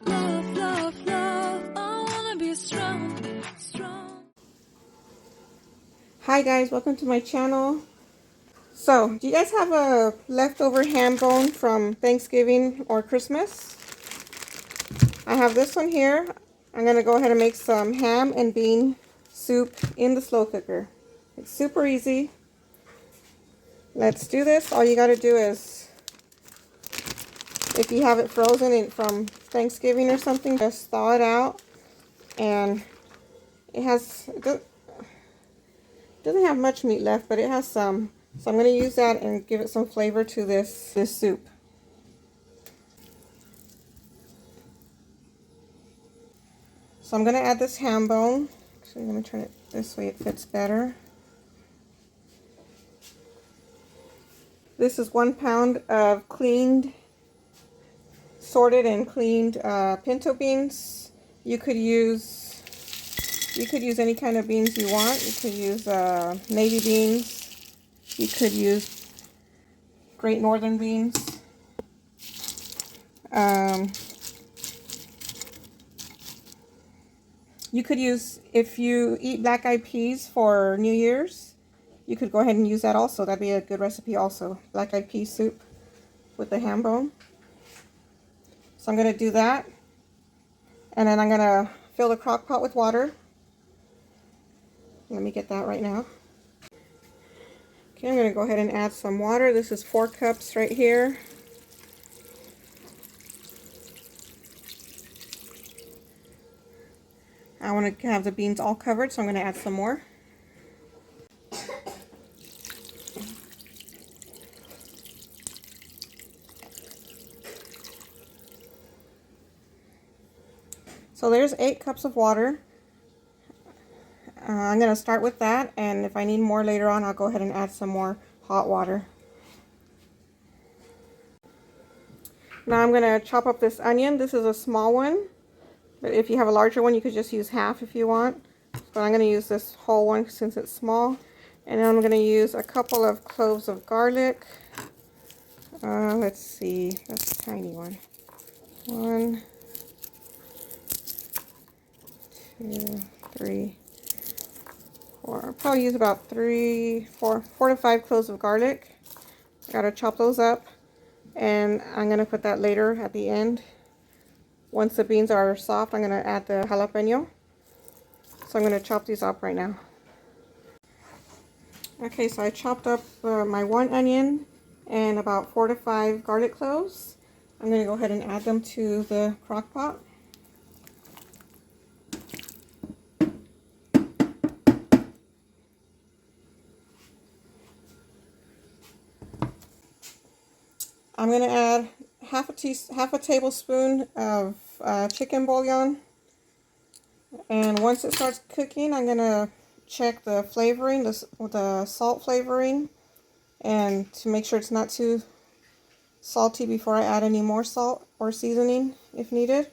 Love, love, love, I wanna be strong, strong. Hi guys, welcome to my channel. So, do you guys have a leftover ham bone from Thanksgiving or Christmas? I have this one here. I'm going to go ahead and make some ham and bean soup in the slow cooker. It's super easy. Let's do this. All you got to do is, if you have it frozen from Thanksgiving or something, just thaw it out. And it doesn't have much meat left, but it has some. So I'm going to use that and give it some flavor to this soup. So I'm going to add this ham bone. Actually, let me turn it this way, it fits better. This is 1 pound of cleaned, sorted and cleaned pinto beans. You could use any kind of beans you want. You could use navy beans. You could use Great Northern beans. You could use, if you eat black eyed peas for New Year's, you could go ahead and use that also. That'd be a good recipe also. Black eyed pea soup with the ham bone. So I'm going to do that. And then I'm going to fill the crock pot with water. Let me get that right now. Okay, I'm going to go ahead and add some water. This is 4 cups right here. I want to have the beans all covered, so I'm going to add some more. So there's 8 cups of water. I'm going to start with that, and if I need more later on, I'll go ahead and add some more hot water. Now I'm going to chop up this onion. This is a small one, but if you have a larger one, you could just use half if you want. But I'm going to use this whole one since it's small. And then I'm going to use a couple of cloves of garlic. Let's see, that's a tiny one. 1, 2, 3, 4. I'll probably use about 4 to 5 cloves of garlic. I gotta chop those up, and I'm gonna put that later at the end. Once the beans are soft, I'm gonna add the jalapeno. So I'm gonna chop these up right now. Okay, so I chopped up my 1 onion and about 4 to 5 garlic cloves. I'm gonna go ahead and add them to the crock pot. I'm going to add half a tablespoon of chicken bouillon. And once it starts cooking, I'm going to check the flavoring, the salt flavoring, and to make sure it's not too salty before I add any more salt or seasoning if needed.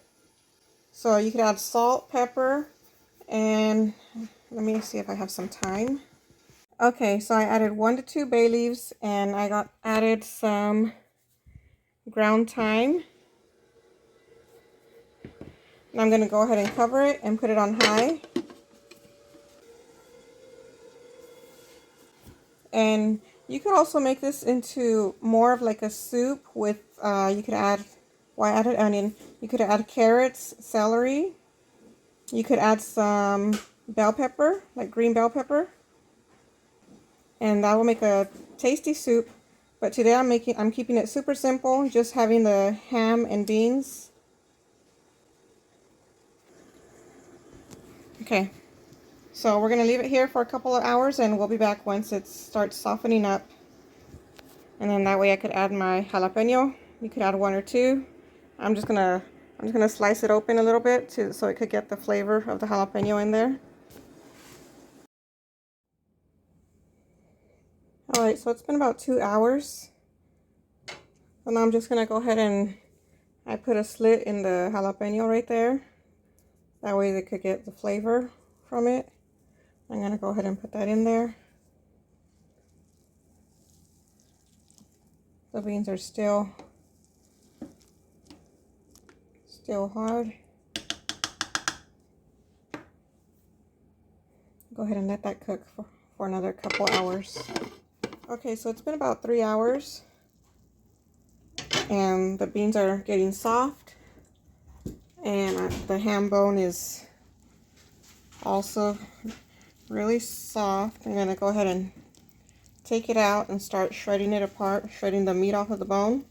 So you could add salt, pepper, and let me see if I have some thyme. Okay, so I added 1 to 2 bay leaves, and I added some ground thyme. And I'm going to go ahead and cover it and put it on high. And you could also make this into more of like a soup with, you could add, well, I added onion. You could add carrots, celery. You could add some bell pepper, like green bell pepper. And that will make a tasty soup. But today I'm keeping it super simple, just having the ham and beans. Okay, so we're going to leave it here for a couple of hours, and we'll be back once it starts softening up. And then that way I could add my jalapeno. You could add 1 or 2. I'm just gonna slice it open a little bit so it could get the flavor of the jalapeno in there. Alright, so it's been about 2 hours. And now I'm just gonna go ahead and I put a slit in the jalapeno right there. That way they could get the flavor from it. I'm going to go ahead and put that in there. The beans are still Still hard. Go ahead and let that cook for another couple hours. Okay, so it's been about 3 hours. And the beans are getting soft. And the ham bone is also really soft. I'm going to go ahead and take it out and start shredding it apart, shredding the meat off of the bone.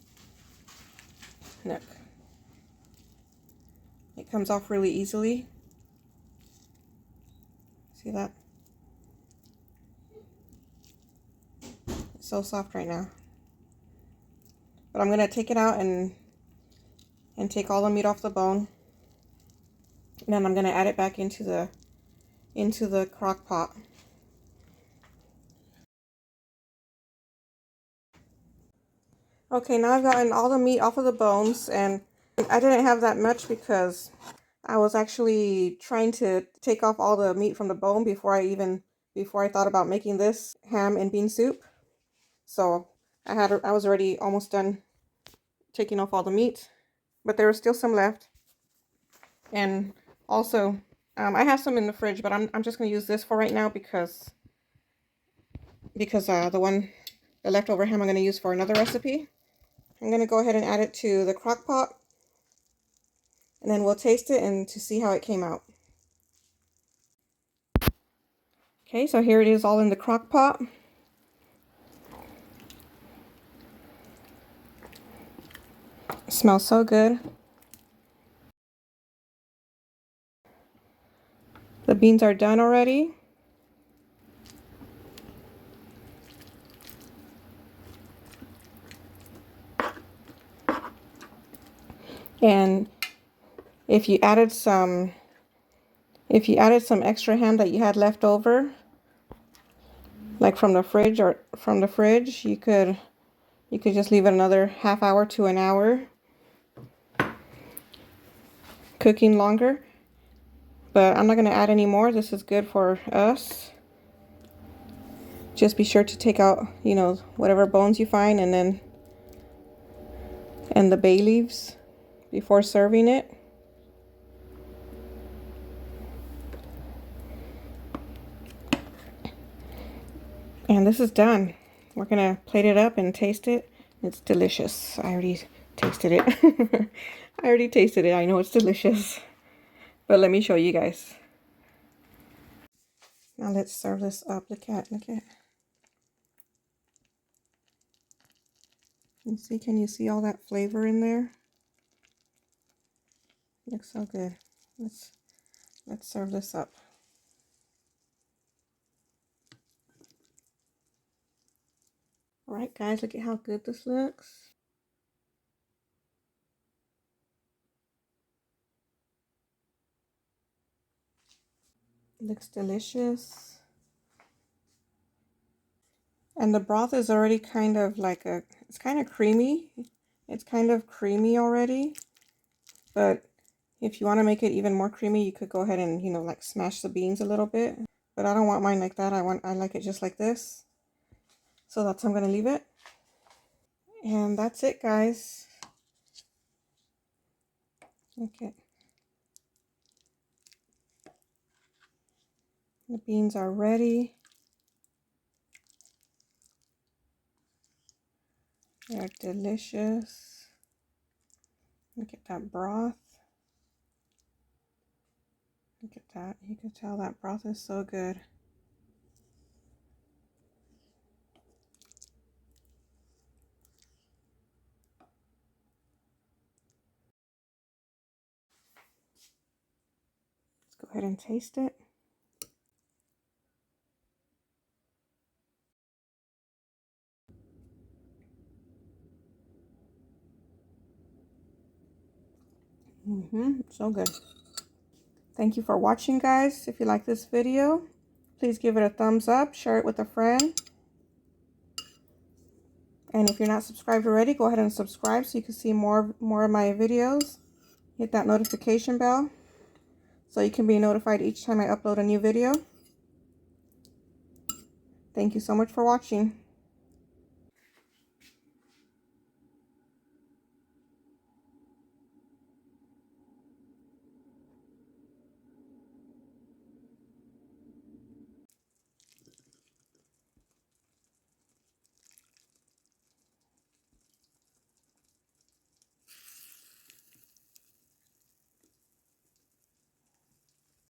Look. It comes off really easily. See that? It's so soft right now. But I'm going to take it out and take all the meat off the bone. And then I'm going to add it back into the crock pot. Okay, now I've gotten all the meat off of the bones, and I didn't have that much because I was actually trying to take off all the meat from the bone before I thought about making this ham and bean soup. So I was already almost done taking off all the meat, but there was still some left. And also, I have some in the fridge, but I'm just gonna use this for right now because the leftover ham I'm gonna use for another recipe. I'm going to go ahead and add it to the crock pot, and then we'll taste it and to see how it came out. Okay, so here it is all in the crock pot. It smells so good. The beans are done already. And if you added some extra ham that you had left over, like from the fridge, you could just leave it another half hour to an hour cooking longer. But I'm not going to add any more. This is good for us. Just be sure to take out, whatever bones you find, and the bay leaves before serving it. And this is done. We're gonna plate it up and taste it. It's delicious. I already tasted it. I know it's delicious. But let me show you guys. Now let's serve this up. Look at. Can you see all that flavor in there? Looks so good. Let's serve this up. All right, guys, look at how good this looks. Looks delicious. And the broth is already kind of like it's kind of creamy. It's kind of creamy already. But if you want to make it even more creamy, you could go ahead and, like smash the beans a little bit. But I don't want mine like that. I like it just like this. So that's how I'm going to leave it. And that's it, guys. Okay. The beans are ready. They're delicious. Look at that broth. Look at that. You can tell that broth is so good. Let's go ahead and taste it. So good. Thank you for watching, guys. If you like this video, please give it a thumbs up, share it with a friend. And if you're not subscribed already, go ahead and subscribe so you can see more of my videos. Hit that notification bell so you can be notified each time I upload a new video. Thank you so much for watching.